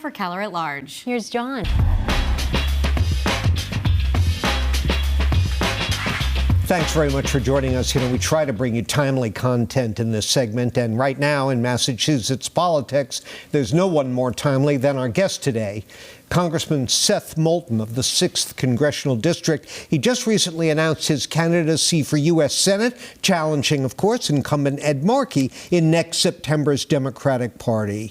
for Keller at Large. Here's John. Thanks very much for joining us. You know, we try to bring you timely content in this segment, and right now in Massachusetts politics, there's no one more timely than our guest today, Congressman Seth Moulton of the 6th Congressional District. He just recently announced his candidacy for U.S. Senate, challenging, of course, incumbent Ed Markey in next September's Democratic primary,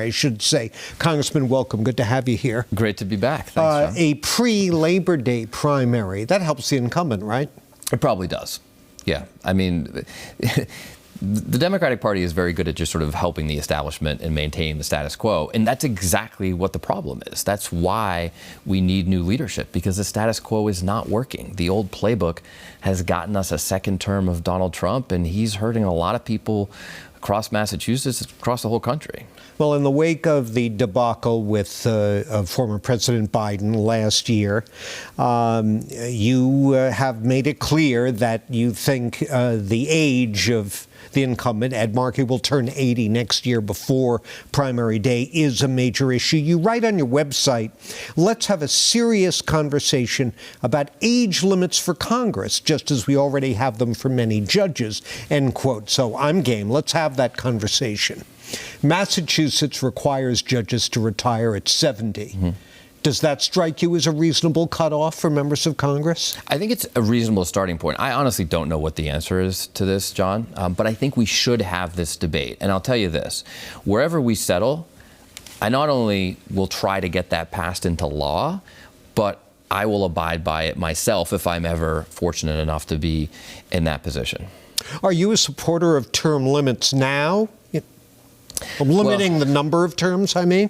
I should say. Congressman, welcome. Good to have you here. Great to be back. Thanks, John. A pre-Labor Day primary. That helps the incumbent, right? It probably does. Yeah. I mean, the Democratic Party is very good at just sort of helping the establishment and maintaining the status quo. And that's exactly what the problem is. That's why we need new leadership, because the status quo is not working. The old playbook has gotten us a second term of Donald Trump, and he's hurting a lot of people across Massachusetts, across the whole country. Well, in the wake of the debacle with former President Biden last year, you have made it clear that you think the age of the incumbent, Ed Markey, will turn 80 next year before primary day, is a major issue. You write on your website, let's have a serious conversation about age limits for Congress, just as we already have them for many judges, end quote. So I'm game. Let's have that conversation. Massachusetts requires judges to retire at 70. Mm-hmm. Does that strike you as a reasonable cutoff for members of Congress? I think it's a reasonable starting point. I honestly don't know what the answer is to this, John, but I think we should have this debate. And I'll tell you this, wherever we settle, I not only will try to get that passed into law, but I will abide by it myself if I'm ever fortunate enough to be in that position. Are you a supporter of term limits now? Limiting the number of terms, I mean?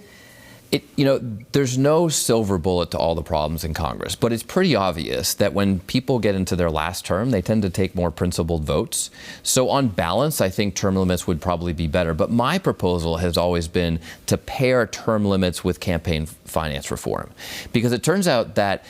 There's no silver bullet to all the problems in Congress, but it's pretty obvious that when people get into their last term, they tend to take more principled votes. So on balance, I think term limits would probably be better. But my proposal has always been to pair term limits with campaign finance reform, because it turns out that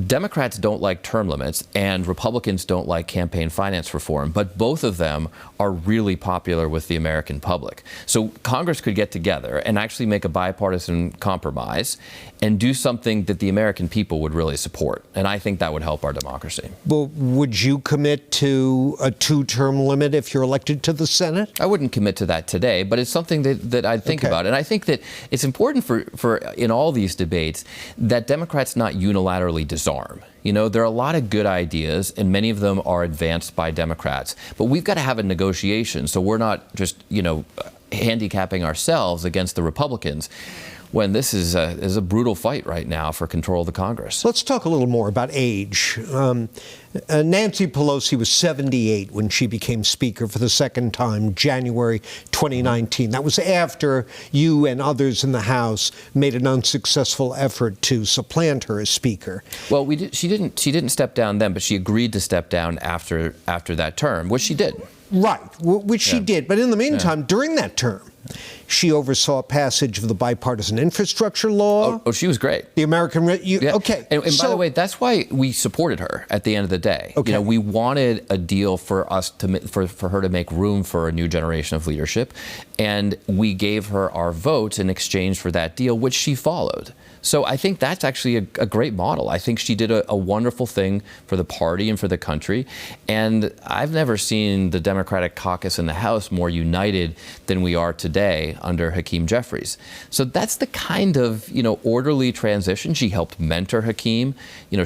Democrats don't like term limits and Republicans don't like campaign finance reform, but both of them are really popular with the American public. So Congress could get together and actually make a bipartisan compromise and do something that the American people would really support. And I think that would help our democracy. Well, would you commit to a 2-term limit if you're elected to the Senate? I wouldn't commit to that today, but it's something that I'd think about. And I think that it's important for in all these debates that Democrats not unilaterally disarm. There are a lot of good ideas, and many of them are advanced by Democrats. But we've got to have a negotiation, so we're not just, handicapping ourselves against the Republicans, when this is a brutal fight right now for control of the Congress. Let's talk a little more about age. Nancy Pelosi was 78 when she became Speaker for the second time, January 2019. That was after you and others in the House made an unsuccessful effort to supplant her as Speaker. Well, she didn't step down then, but she agreed to step down after that term, which she did. Right, which she did. But in the meantime, during that term, she oversaw passage of the bipartisan infrastructure law. Oh, she was great. The American... Okay. And by the way, that's why we supported her at the end of the day. Okay. We wanted a deal for us for her to make room for a new generation of leadership. And we gave her our votes in exchange for that deal, which she followed. So I think that's actually a great model. I think she did a wonderful thing for the party and for the country. And I've never seen the Democratic caucus in the House more united than we are today under Hakeem Jeffries. So that's the kind of, orderly transition. She helped mentor Hakeem.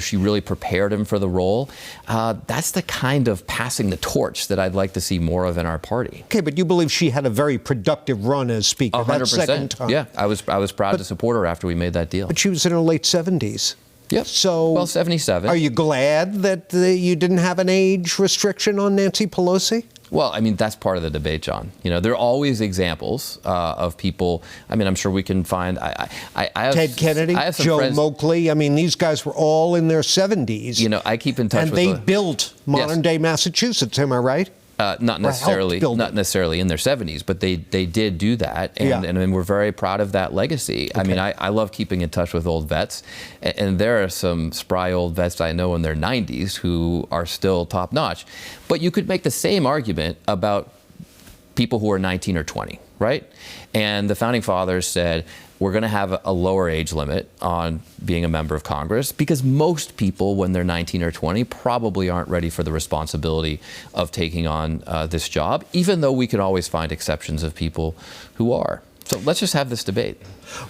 She really prepared him for the role. That's the kind of passing the torch that I'd like to see more of in our party. Okay, but you believe she had a very productive run as Speaker. 100%. That second time. Yeah, I was proud to support her after we made that deal. But she was in her late 70s. Yep. So, 77. Are you glad that you didn't have an age restriction on Nancy Pelosi? Well, I mean, that's part of the debate, John. There are always examples of people. I mean, I'm sure we can find. I have Ted Kennedy, Joe Moakley. I mean, these guys were all in their 70s. I keep in touch with them. And they built modern-day Massachusetts, am I right? Not necessarily in their 70s, but they did do that, and we're very proud of that legacy. Okay. I mean, I love keeping in touch with old vets, and there are some spry old vets I know in their 90s who are still top-notch. But you could make the same argument about people who are 19 or 20. right? And the founding fathers said, we're going to have a lower age limit on being a member of Congress because most people, when they're 19 or 20, probably aren't ready for the responsibility of taking on this job, even though we can always find exceptions of people who are. So let's just have this debate.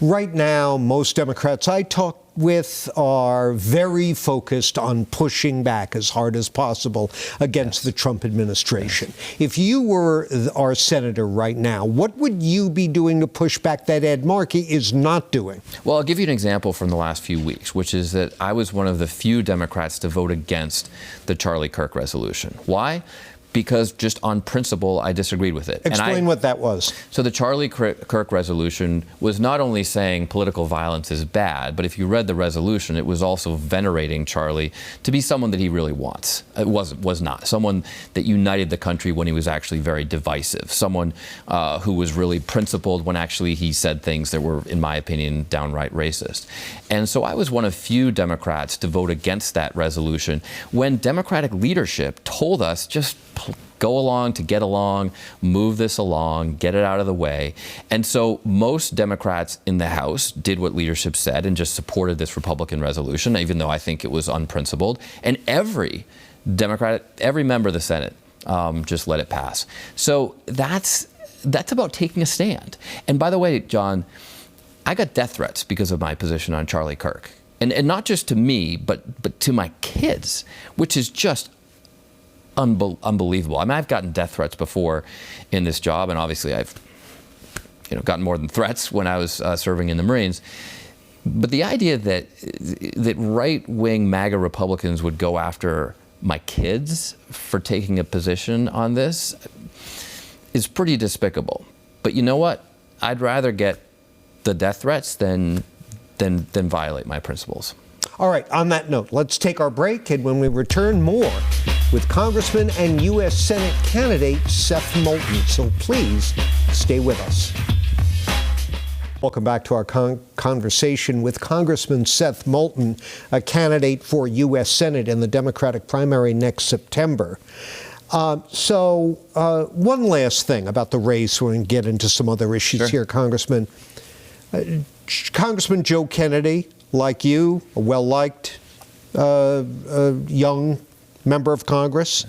Right now, most Democrats I talk with are very focused on pushing back as hard as possible against the Trump administration. If you were our senator right now, what would you be doing to push back that Ed Markey is not doing? Well, I'll give you an example from the last few weeks, which is that I was one of the few Democrats to vote against the Charlie Kirk resolution. Why? Because just on principle, I disagreed with it. Explain what that was. So the Charlie Kirk resolution was not only saying political violence is bad, but if you read the resolution, it was also venerating Charlie to be someone that he really wants. It was not. Someone that united the country when he was actually very divisive. Someone who was really principled when actually he said things that were, in my opinion, downright racist. And so I was one of few Democrats to vote against that resolution when Democratic leadership told us just go along to get along, move this along, get it out of the way. And so most Democrats in the House did what leadership said and just supported this Republican resolution, even though I think it was unprincipled. And every Democrat, every member of the Senate just let it pass. So that's about taking a stand. And by the way, John, I got death threats because of my position on Charlie Kirk. And not just to me, but to my kids, which is just unbelievable. I mean, I've gotten death threats before in this job, and obviously I've gotten more than threats when I was serving in the Marines. But the idea that right-wing MAGA Republicans would go after my kids for taking a position on this is pretty despicable. But you know what? I'd rather get the death threats than violate my principles. All right, on that note, let's take our break, and when we return, more with Congressman and U.S. Senate candidate Seth Moulton. So please stay with us. Welcome back to our conversation with Congressman Seth Moulton, a candidate for U.S. Senate in the Democratic primary next September. So one last thing about the race. We're going to get into some other issues here, Congressman. Congressman Joe Kennedy, like you, a well-liked young member of Congress.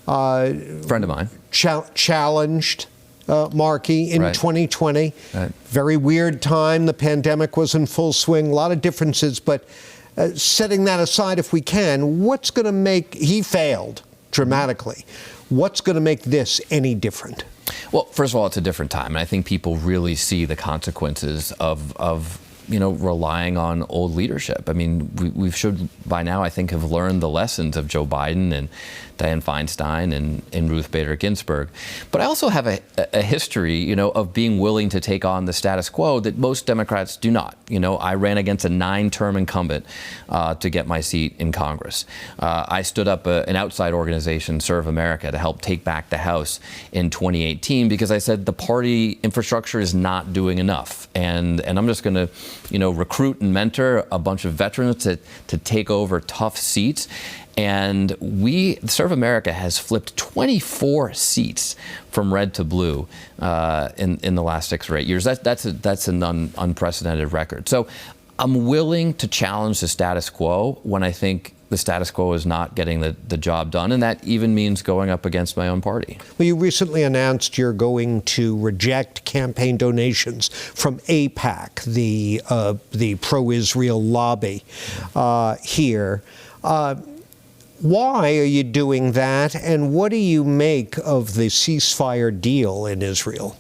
Friend of mine. Challenged Markey in 2020. Right. Very weird time. The pandemic was in full swing. A lot of differences. But setting that aside, if we can, what's going to make... He failed dramatically. What's going to make this any different? Well, first of all, it's a different time. And I think people really see the consequences of relying on old leadership. I mean, we should by now, I think, have learned the lessons of Joe Biden and Dianne Feinstein and Ruth Bader Ginsburg. But I also have a history, of being willing to take on the status quo that most Democrats do not. I ran against a 9-term incumbent to get my seat in Congress. I stood up an outside organization, Serve America, to help take back the House in 2018 because I said the party infrastructure is not doing enough. And I'm just going to recruit and mentor a bunch of veterans to take over tough seats. And Serve America has flipped 24 seats from red to blue in the last 6 or 8 years. That's an unprecedented record. So I'm willing to challenge the status quo when I think the status quo is not getting the job done, and that even means going up against my own party. Well, you recently announced you're going to reject campaign donations from AIPAC, the pro-Israel lobby here. Why are you doing that, and what do you make of the ceasefire deal in Israel?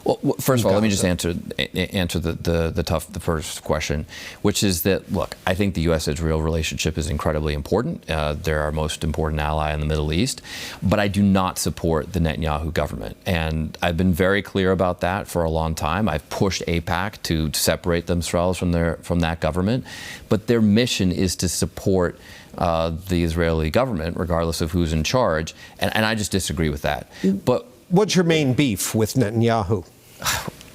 Well, first of all, let me just answer the first question, which is that, look, I think the U.S.-Israel relationship is incredibly important. They're our most important ally in the Middle East, but I do not support the Netanyahu government, and I've been very clear about that for a long time. I've pushed AIPAC to separate themselves from that government, but their mission is to support the Israeli government, regardless of who's in charge, and I just disagree with that. But what's your main beef with Netanyahu?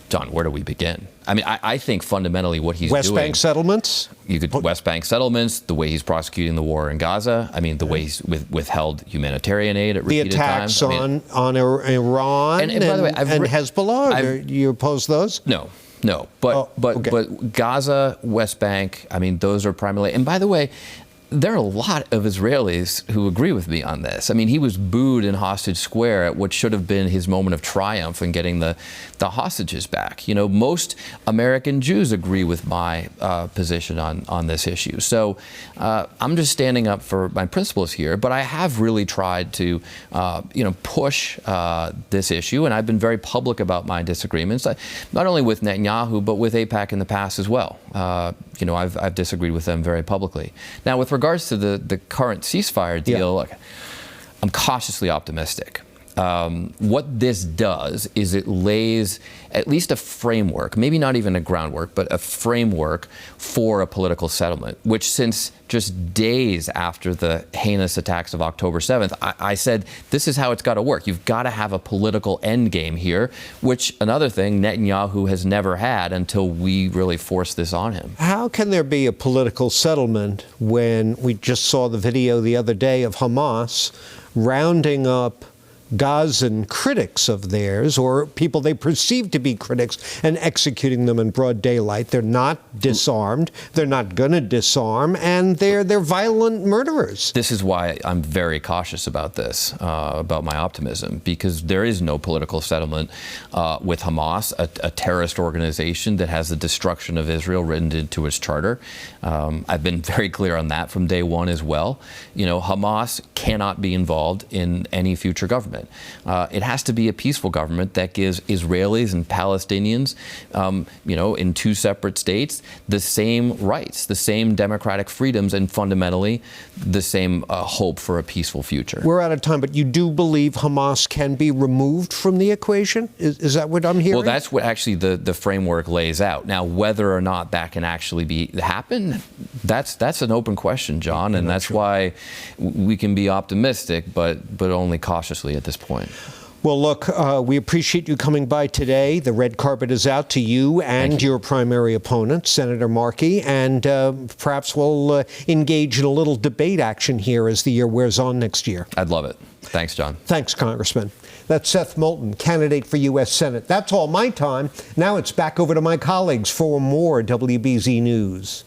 John, where do we begin? I mean, I think fundamentally what he's West doing... West Bank settlements? You could West Bank settlements, the way he's prosecuting the war in Gaza. I mean, the way he's withheld humanitarian aid at repeated times. The attacks on Iran and by the way, and Hezbollah, you oppose those? No. But Gaza, West Bank, I mean, those are primarily... And by the way, there are a lot of Israelis who agree with me on this. I mean, he was booed in Hostage Square at what should have been his moment of triumph in getting the hostages back. You know, most American Jews agree with my position on this issue. So I'm just standing up for my principles here, but I have really tried to, push this issue, and I've been very public about my disagreements, not only with Netanyahu, but with AIPAC in the past as well. I've disagreed with them very publicly. Now, with regards to the current ceasefire deal, look, I'm cautiously optimistic. What this does is it lays at least a framework, maybe not even a groundwork, but a framework for a political settlement, which since just days after the heinous attacks of October 7th, I said, this is how it's got to work. You've got to have a political endgame here, which another thing Netanyahu has never had until we really forced this on him. How can there be a political settlement when we just saw the video the other day of Hamas rounding up Gazan critics of theirs, or people they perceive to be critics, and executing them in broad daylight? They're not disarmed. They're not going to disarm, and they're violent murderers. This is why I'm very cautious about this, about my optimism, because there is no political settlement with Hamas, a terrorist organization that has the destruction of Israel written into its charter. I've been very clear on that from day one as well. You know, Hamas cannot be involved in any future government. It has to be a peaceful government that gives Israelis and Palestinians, in two separate states, the same rights, the same democratic freedoms, and fundamentally the same hope for a peaceful future. We're out of time, but you do believe Hamas can be removed from the equation? Is that what I'm hearing? Well, that's what actually the framework lays out. Now, whether or not that can actually happen, that's an open question, John, and that's why we can be optimistic, but only cautiously at this point. Well, look, we appreciate you coming by today. The red carpet is out to you and your primary opponent, Senator Markey, and perhaps we'll engage in a little debate action here as the year wears on next year. I'd love it. Thanks, John. Thanks, Congressman. That's Seth Moulton, candidate for U.S. Senate. That's all my time. Now it's back over to my colleagues for more WBZ News.